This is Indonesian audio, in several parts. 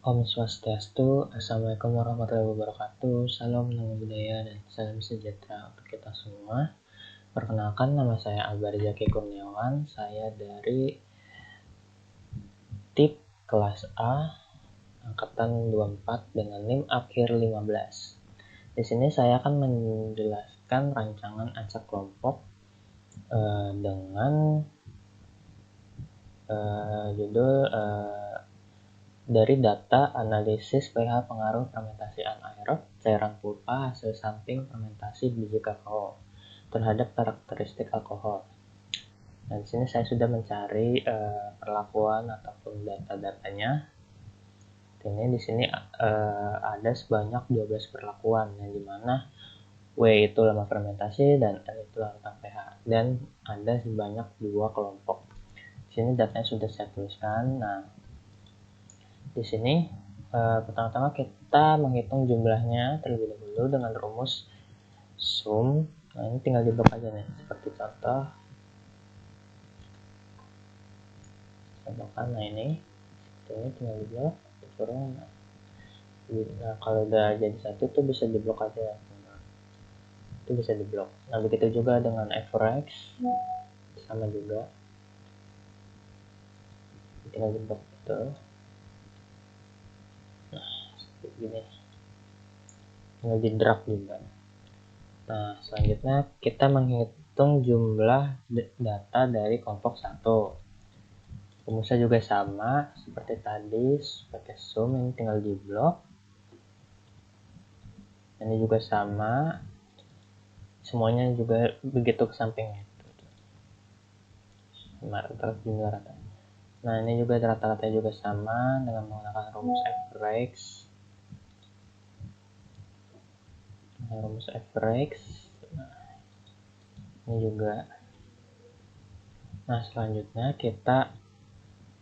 Om Swastiastu, Assalamualaikum warahmatullahi wabarakatuh, Salam Namo Buddhaya dan salam sejahtera untuk kita semua. Perkenalkan, nama saya Albar Zaki Kurniawan, saya dari TIP kelas A, angkatan 24 dengan NIM akhir 15. Di sini saya akan menjelaskan rancangan acak kelompok dengan judul dari data analisis pH pengaruh fermentasi anaerob cairan pulpa hasil samping fermentasi biji kakao terhadap karakteristik alkohol. Nah, di sini saya sudah mencari perlakuan ataupun data-datanya. Ini di sini ada sebanyak 12 perlakuan, yang dimana W itu lama fermentasi dan N itu rentang pH, dan ada sebanyak 2 kelompok. Di sini datanya sudah saya tuliskan. Nah, di sini pertama-tama kita menghitung jumlahnya terlebih dahulu dengan rumus sum. Nah, ini tinggal diblok aja nih, seperti contoh. Contohkan, nah ini tinggal diblok, kurang. Nah, kalau udah jadi satu tuh bisa diblok aja. Nah, itu bisa diblok. Nah, begitu juga dengan average, sama juga. Tinggal diblok itu. Nah, seperti gini. Tinggal di drag juga. Nah, selanjutnya kita menghitung jumlah data dari kelompok 1. Rumusnya juga sama seperti tadi, pakai sum, ini tinggal di blok. Ini juga sama, semuanya juga begitu ke sampingnya. Jumlah rata. Nah, ini juga rata-rata juga sama dengan menggunakan rumus average. Rumus average. Nah, ini juga. Nah, selanjutnya kita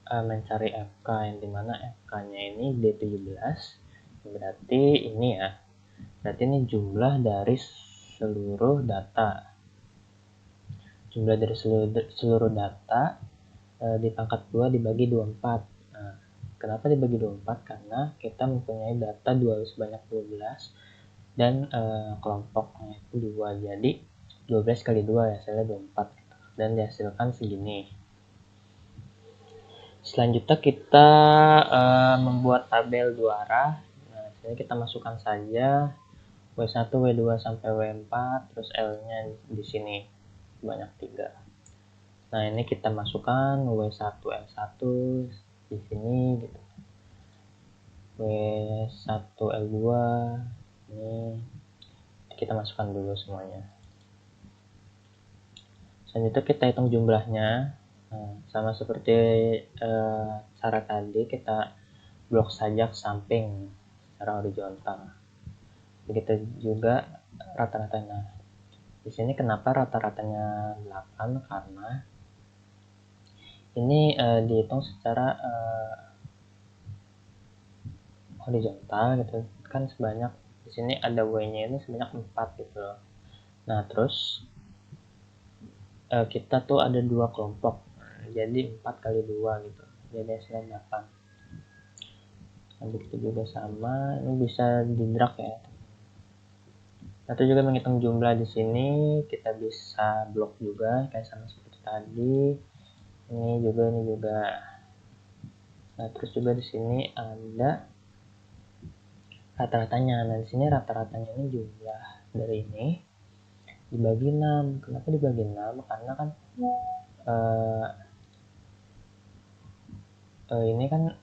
mencari FK, yang dimana FK-nya ini D17. Berarti ini ya. Berarti ini jumlah dari seluruh data. Jumlah dari seluruh data dipangkat 2 dibagi 24. Nah, kenapa dibagi 24? Karena kita mempunyai data sebanyak 12 dan kelompoknya itu 2. Jadi 12 kali 2 hasilnya 24 dan dihasilkan segini. Selanjutnya kita membuat tabel 2 arah. Nah, sini kita masukkan saja W1, W2 sampai W4, terus L-nya di sini banyak 3. Nah, ini kita masukkan W1, L1 di sini gitu. W1, L2 ini kita masukkan dulu semuanya. Selanjutnya kita hitung jumlahnya. Nah, sama seperti cara tadi, kita blok saja ke samping secara horizontal. Begitu juga rata-ratanya. Di sini kenapa rata-ratanya 8? Karena ini dihitung secara horizontal gitu kan, sebanyak di sini ada W-nya ini sebanyak 4 gitu loh. Nah, terus kita tuh ada 2 kelompok. Jadi 4 kali 2 gitu. Jadi hasilnya 8. Nah, begitu juga sama, ini bisa di drag ya. Atau juga menghitung jumlah di sini, kita bisa blok juga kayak sama seperti tadi. Ini juga. Nah, terus juga di sini ada rata-ratanya. Nah, di sini rata-ratanya ini jumlah dari ini dibagi 6. Kenapa dibagi 6? Karena kan ini kan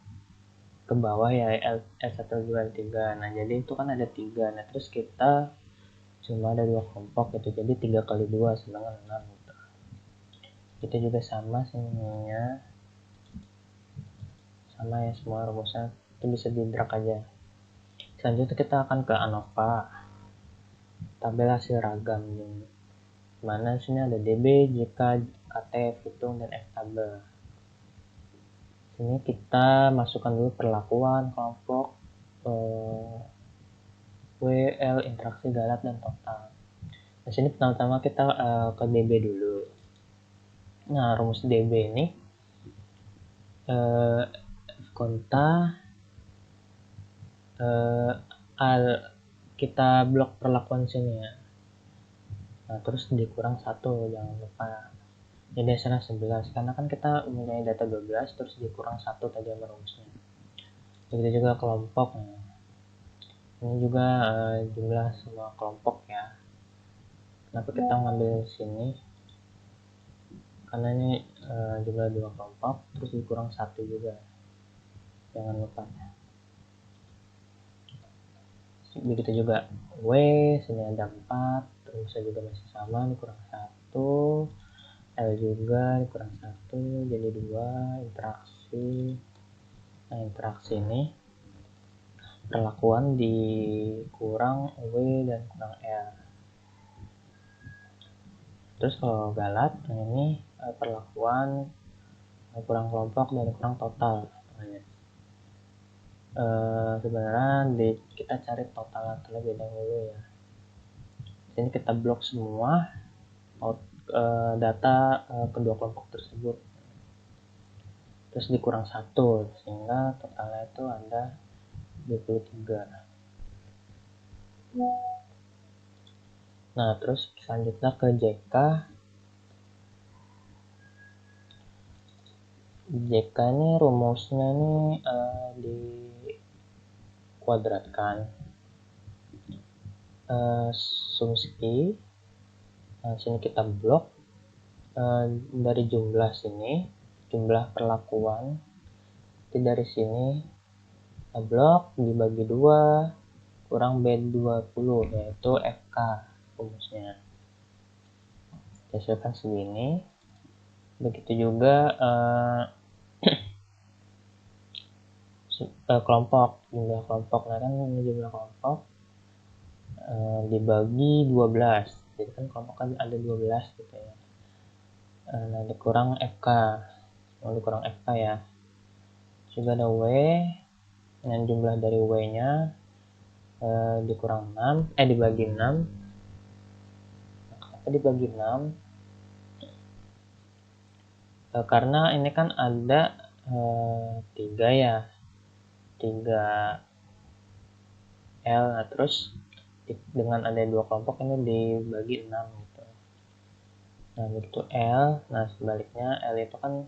ke bawah ya, L1, L2, L3. Nah, jadi itu kan ada 3. Nah, terus kita cuma ada 2 kelompok gitu. Jadi 3 kali 2 sedangkan 6 gitu. Itu juga sama semuanya. Sama ya semua rumusnya. Itu bisa di drag aja. Selanjutnya kita akan ke ANOVA. Tabel hasil ragam ini. Mana sini ada DB, JK, KT, hitung, dan F tabel. Sini kita masukkan dulu perlakuan kelompok WL, interaksi galat, dan total. Nah, sini pertama-tama kita ke DB dulu. Nah, rumus DB ini konta kita blok perlakuan sini ya. Nah, terus dikurang 1, jangan lupa. Jadi hasilnya 11, karena kan kita mempunyai data 12, terus dikurang 1 tadi sama rumusnya. Begitu juga kelompok. Nah, ini juga jumlah semua kelompok ya. Kenapa kita ngambil sini? Karena ini jumlah 2 kelompok, terus dikurang 1 juga. Jangan lupa. Begitu juga W, sini ada 4, rumusnya juga masih sama, dikurang 1. L juga dikurang 1, jadi 2. Interaksi. Nah, interaksi ini perlakuan dikurang W dan kurang L. Terus kalau galat, nah ini perlakuan kurang kelompok dan kurang total. Sebenarnya kita cari total terlebih dahulu ya. Sini kita blok semua data kedua kelompok tersebut, terus dikurang 1, sehingga totalnya itu ada 23. Nah, terus selanjutnya ke JK. JK ini rumusnya ini dikuadratkan. Sumski. Nah, sini kita blok dari jumlah sini, jumlah perlakuan. Jadi dari sini blok dibagi 2 kurang B20, yaitu FK rumusnya. Hasilkan segini. Begitu juga kelompok, jumlah kelompok. Nah, kan ini jumlah kelompok dibagi 12. Jadi kan kelompok kan ada 12 gitu ya. Nah, dikurang FK. Dikurang FK ya. Juga ada W. Dan jumlah dari W-nya dikurang 6, dibagi 6. Kenapa dibagi 6? Karena ini kan ada 3 ya. 3 L. Nah, terus dengan ada 2 kelompok ini dibagi 6 gitu. Nah, begitu L. Nah, sebaliknya L itu kan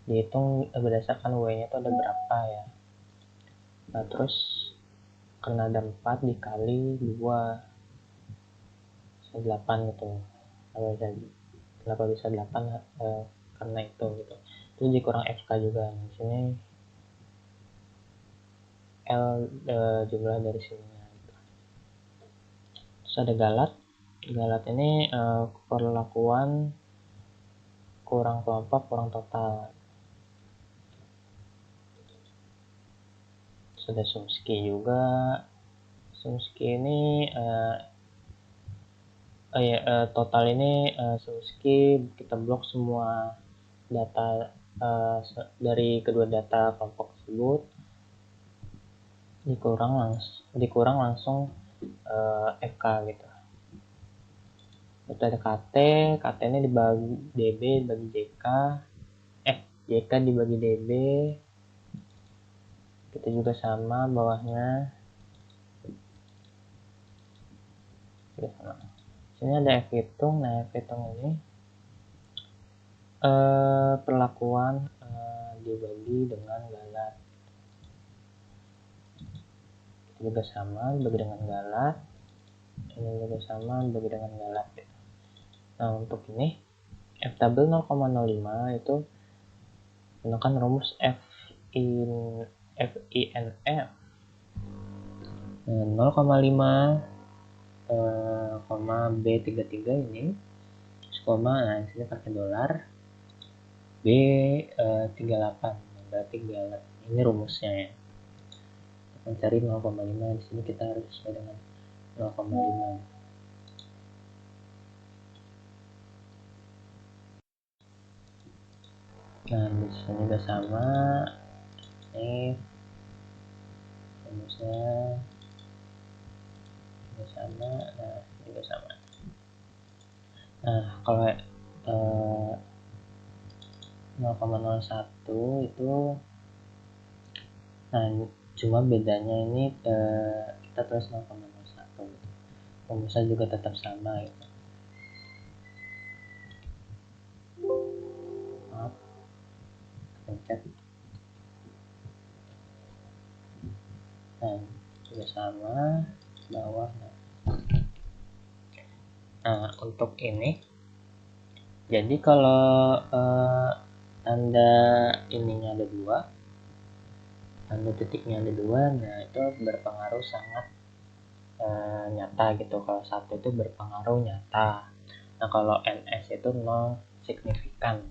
dihitung berdasarkan W-nya itu ada berapa ya. Nah, terus karena ada 4 dikali 2 8 gitu. Kenapa bisa 8? Karena itu gitu. Terus dikurang FK juga. Nah, di sini L jumlah dari sini gitu. Terus ada galat. Galat ini perlakuan kurang kelompok kurang total. Terus ada Sumski juga. Sumski ini total ini Sumski kita blok semua data dari kedua data kelompok tersebut, dikurang langsung FK gitu. Terus ada KT ini dibagi DB dibagi JK, JK dibagi DB, kita juga sama bawahnya. Sini ada F hitung. Nah, F hitung ini perlakuan dibagi dengan galat. Kita juga sama dibagi dengan galat. Ini juga sama dibagi dengan galat. Nah, untuk ini F tabel 0,05 itu menggunakan rumus F in F. 0,5 B33 ini koma, nah sini pakai dolar B38 berarti galat. Ini rumusnya ya. Mencari 0,5 di sini kita harus sesuai dengan 0,5. Nah, di sini juga sama. Ini rumusnya juga sama. Nah, ini juga sama. Nah, kalau 0,01 itu, nah cuma bedanya ini kita tulis 0,01 gitu. Rumusnya juga tetap sama gitu. Maaf, pencet. Nah, juga sama bawah. Nah, untuk ini, jadi kalau tanda ininya ada dua, tanda titiknya ada dua, nah itu berpengaruh sangat nyata gitu. Kalau satu itu berpengaruh nyata. Nah, kalau NS itu nol signifikan,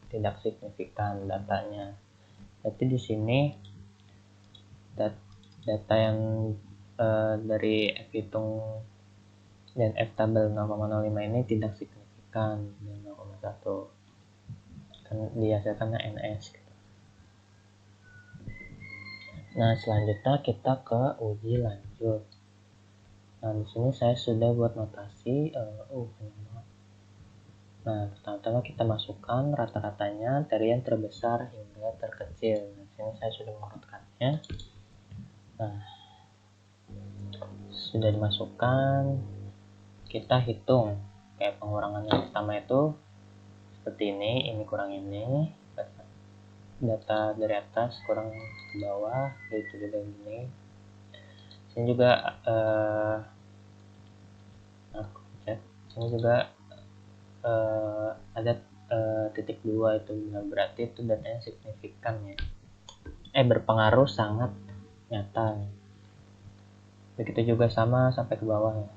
tidak signifikan datanya. Berarti di sini data yang dari F hitung dan F tabel 0,05 ini tidak signifikan dengan 0,1, kan dihasilkannya NS gitu. Nah, selanjutnya kita ke uji lanjut. Nah, di sini saya sudah buat notasi Nah, pertama-tama kita masukkan rata-ratanya dari yang terbesar hingga terkecil. Nah, di sini saya sudah mengurutkannya. Nah, sudah dimasukkan, kita hitung kayak pengurangan yang pertama itu seperti ini kurang ini, data dari atas kurang ke bawah, gitu juga ini. Sini juga sini juga ada titik 2 itu, berarti itu datanya signifikan ya, berpengaruh sangat nyata. Begitu juga sama sampai ke bawah ya.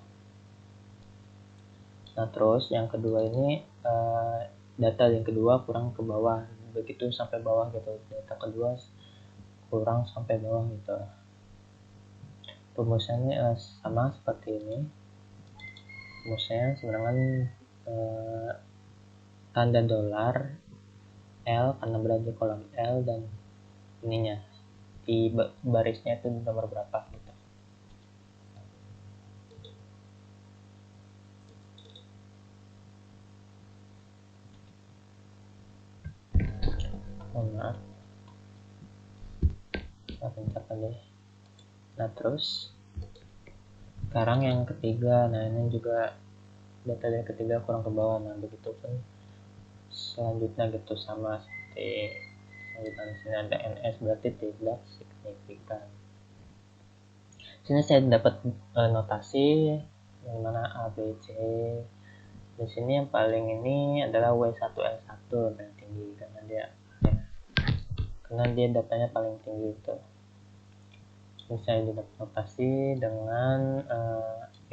Nah, terus yang kedua ini data yang kedua kurang ke bawah, begitu sampai bawah gitu, data kedua kurang sampai bawah gitu. Rumusnya sama seperti ini. Rumusnya sebenarnya tanda dolar L karena berada di kolom L, dan ininya di barisnya itu nomor berapa gitu. Maaf, bentar deh. Nah, terus sekarang yang ketiga. Nah, ini juga data yang ketiga kurang ke bawah. Nah, begitu pun selanjutnya gitu, sama seperti selanjutnya. Sini ada NS, berarti tidak signifikan. Sini saya dapat notasi yang mana A, B, C. Di sini yang paling ini adalah W1L1 yang tinggi karena dia datanya paling tinggi itu. Ini saya dapat notasi dengan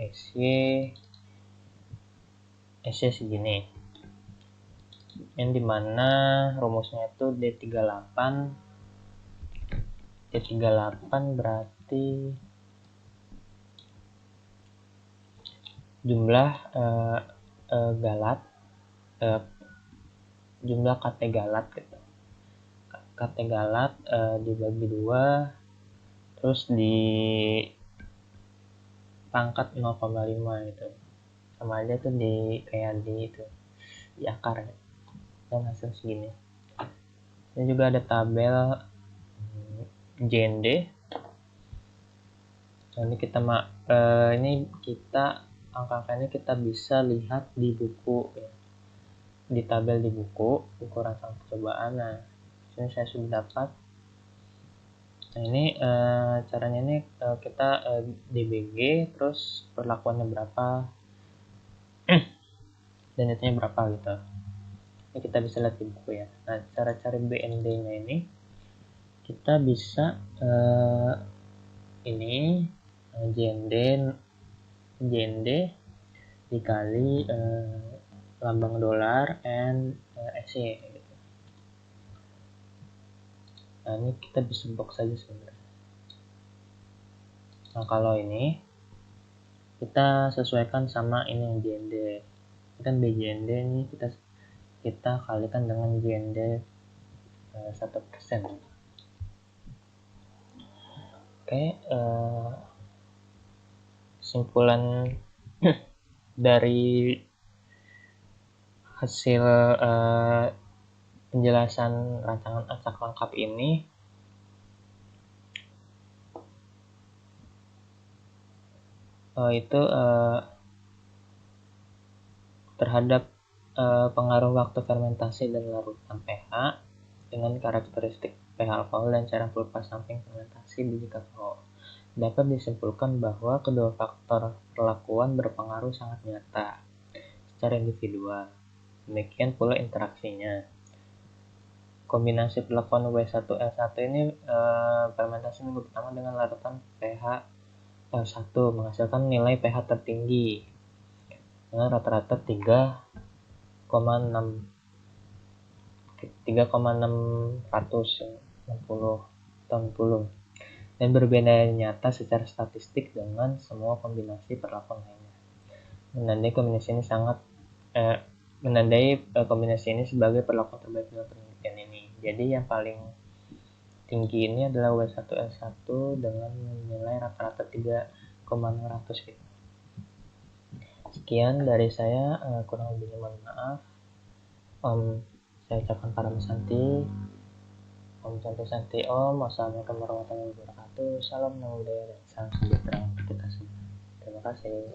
SY segini, yang dimana rumusnya itu D38 berarti jumlah galat, jumlah KT galat gitu. KT galat dibagi 2 terus di pangkat 0,5 gitu, sama aja tuh di kayak di itu di akar ya. Dan hasil segini. Ini juga ada tabel JND. Nah, ini kita angka-angka ini kita bisa lihat di buku ya, di tabel di buku rangsangan percobaan. Nah, ini saya sudah dapat. Nah, ini caranya ini kita DBG, terus perlakuannya berapa dan itunya berapa gitu. Ini kita bisa lihat di buku ya. Nah, cara cari BND nya ini kita bisa ini JND dikali lambang dolar and SY gitu. Nah, ini kita bisa box saja sebenarnya. Nah, kalau ini kita sesuaikan sama ini yang JND. Ini kan BJND ini kita kalikan dengan JND 1%. Oke, kesimpulan dari hasil penjelasan rancangan acak lengkap ini, itu terhadap pengaruh waktu fermentasi dan larutan pH dengan karakteristik pH alkohol dan cairan pulpa samping fermentasi biji kakao. Dapat disimpulkan bahwa kedua faktor perlakuan berpengaruh sangat nyata secara individual. Demikian pula interaksinya. Kombinasi perlakuan W1L1 ini fermentasi minggu pertama dengan larutan pH L1 menghasilkan nilai pH tertinggi dengan rata-rata 3,660 dan berbeda nyata secara statistik dengan semua kombinasi perlakuan lainnya. Menandai kombinasi ini sebagai perlakuan terbaik dalam penelitian ini. Jadi yang paling tinggi ini adalah W1L1 dengan nilai rata-rata 3,600 gitu. Sekian dari saya, kurang lebihnya mohon maaf. Saya ucapkan para Santi. Om Santi Santi Om. Wassalamualaikum warahmatullahi wabarakatuh. Salam budaya dan salam sejahtera untuk kita semua. Terima kasih.